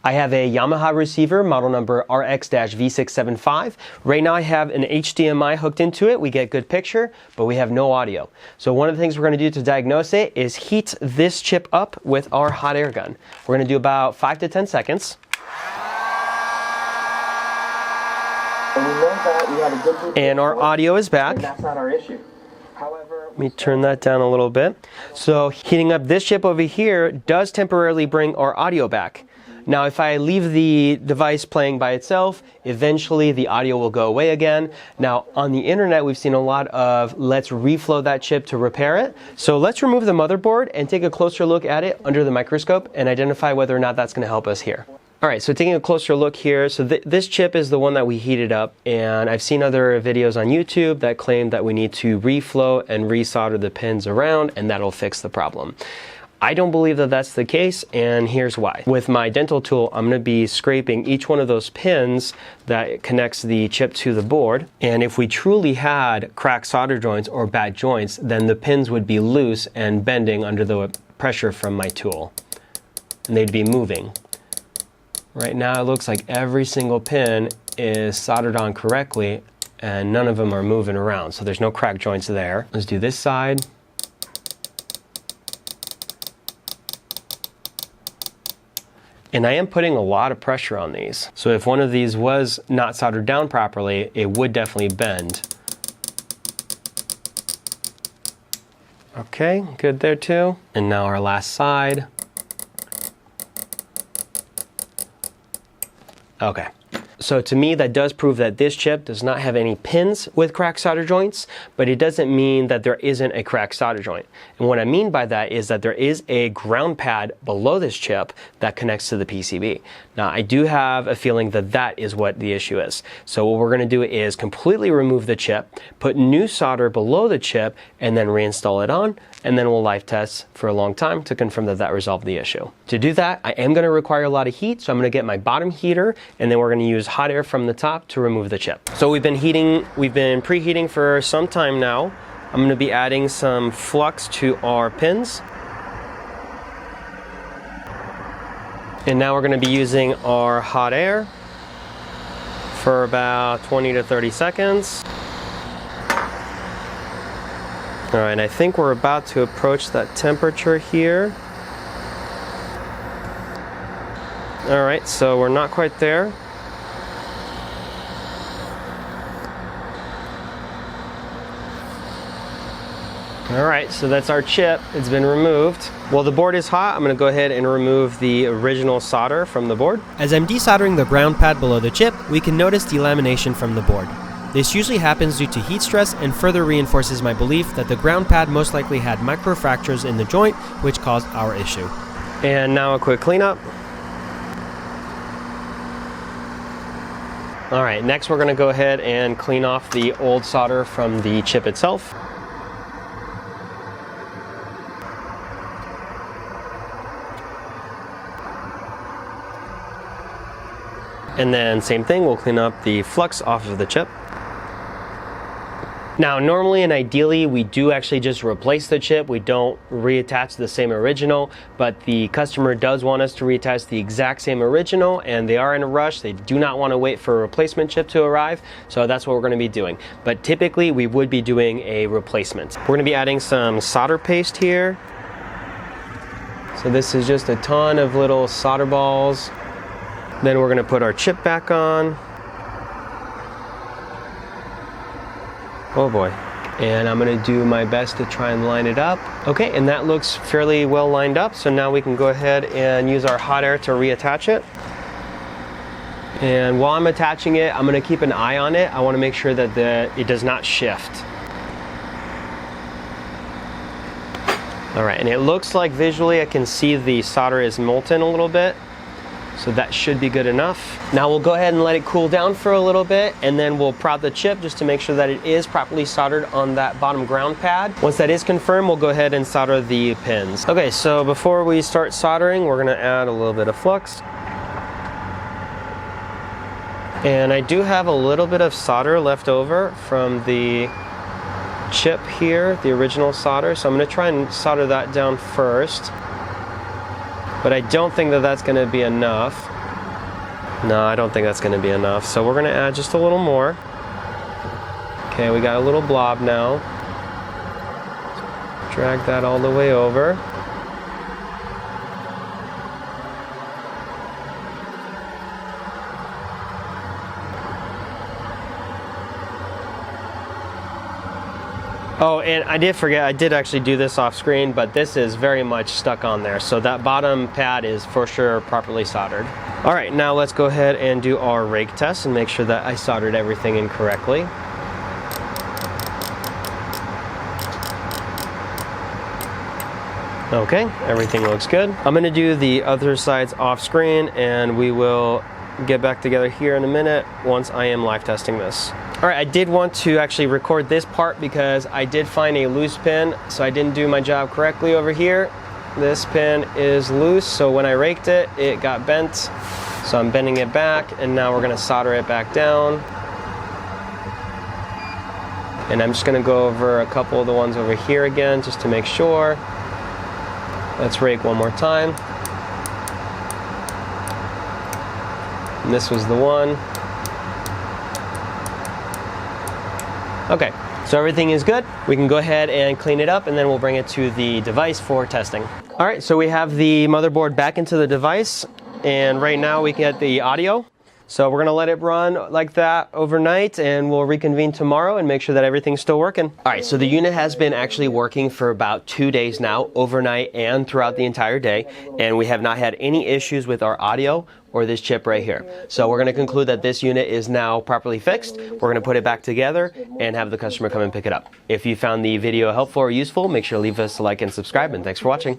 I have a Yamaha receiver, model number RX-V675. Right now I have an HDMI hooked into it. We get good picture, but we have no audio. So one of the things we're going to do to diagnose it is heat this chip up with our hot air gun. We're going to do about 5 to 10 seconds. And our audio is back. That's not our issue. However, let me turn that down a little bit. So heating up this chip over here does temporarily bring our audio back. Now if I leave the device playing by itself, eventually the audio will go away again. Now on the internet we've seen a lot of let's reflow that chip to repair it. So let's remove the motherboard and take a closer look at it under the microscope and identify whether or not that's going to help us here. Alright, so taking a closer look here, so this chip is the one that we heated up, and I've seen other videos on YouTube that claim that we need to reflow and resolder the pins around and that'll fix the problem. I don't believe that that's the case, and here's why. With my dental tool, I'm going to be scraping each one of those pins that connects the chip to the board, and if we truly had cracked solder joints or bad joints, then the pins would be loose and bending under the pressure from my tool, and they'd be moving. Right now it looks like every single pin is soldered on correctly and none of them are moving around, so there's no crack joints there. Let's do this side. And I am putting a lot of pressure on these. So if one of these was not soldered down properly, it would definitely bend. Okay, good there too. And now our last side. Okay, so to me that does prove that this chip does not have any pins with cracked solder joints, but it doesn't mean that there isn't a cracked solder joint. And what I mean by that is that there is a ground pad below this chip that connects to the PCB. Now I do have a feeling that that is what the issue is. So what we're going to do is completely remove the chip, put new solder below the chip, and then reinstall it on, and then we'll live test for a long time to confirm that that resolved the issue. To do that, I am going to require a lot of heat, so I'm going to get my bottom heater, and then we're going to use hot air from the top to remove the chip. So we've been preheating for some time now. I'm going to be adding some flux to our pins. And now we're going to be using our hot air for about 20 to 30 seconds. All right, I think we're about to approach that temperature here. All right, so we're not quite there. All right, so that's our chip. It's been removed. While the board is hot, I'm going to go ahead and remove the original solder from the board. As I'm desoldering the ground pad below the chip, we can notice delamination from the board. This usually happens due to heat stress and further reinforces my belief that the ground pad most likely had microfractures in the joint, which caused our issue. And now a quick cleanup. All right, next we're going to go ahead and clean off the old solder from the chip itself. And then same thing, we'll clean up the flux off of the chip. Now normally and ideally we do actually just replace the chip. We don't reattach the same original, but the customer does want us to reattach the exact same original and they are in a rush. They do not want to wait for a replacement chip to arrive, so that's what we're going to be doing. But typically we would be doing a replacement. We're going to be adding some solder paste here. So this is just a ton of little solder balls. Then we're going to put our chip back on. Oh boy. And I'm going to do my best to try and line it up. Okay, and that looks fairly well lined up. So now we can go ahead and use our hot air to reattach it. And while I'm attaching it, I'm going to keep an eye on it. I want to make sure that it does not shift. All right, and it looks like visually I can see the solder is molten a little bit. So that should be good enough. Now we'll go ahead and let it cool down for a little bit, and then we'll prod the chip just to make sure that it is properly soldered on that bottom ground pad. Once that is confirmed, we'll go ahead and solder the pins. Okay, so before we start soldering, we're gonna add a little bit of flux. And I do have a little bit of solder left over from the chip here, the original solder, so I'm gonna try and solder that down first. But I don't think that that's going to be enough. No, I don't think that's going to be enough. So we're going to add just a little more. Okay, we got a little blob now. Drag that all the way over. Oh, and I did forget, I did actually do this off screen, but this is very much stuck on there. So that bottom pad is for sure properly soldered. All right, now let's go ahead and do our rake test and make sure that I soldered everything in correctly. Okay, everything looks good. I'm gonna do the other sides off screen and we will get back together here in a minute once I am live testing this. All right, I did want to actually record this part because I did find a loose pin, so I didn't do my job correctly over here. This pin is loose, so when I raked it, it got bent. So I'm bending it back, and now we're gonna solder it back down. And I'm just gonna go over a couple of the ones over here again, just to make sure. Let's rake one more time. And this was the one. Okay, so everything is good. We can go ahead and clean it up and then we'll bring it to the device for testing. All right, so we have the motherboard back into the device and right now we get the audio. So we're gonna let it run like that overnight and we'll reconvene tomorrow and make sure that everything's still working. All right, so the unit has been actually working for about 2 days now, overnight and throughout the entire day, and we have not had any issues with our audio or this chip right here. So we're gonna conclude that this unit is now properly fixed. We're gonna put it back together and have the customer come and pick it up. If you found the video helpful or useful, make sure to leave us a like and subscribe, and thanks for watching.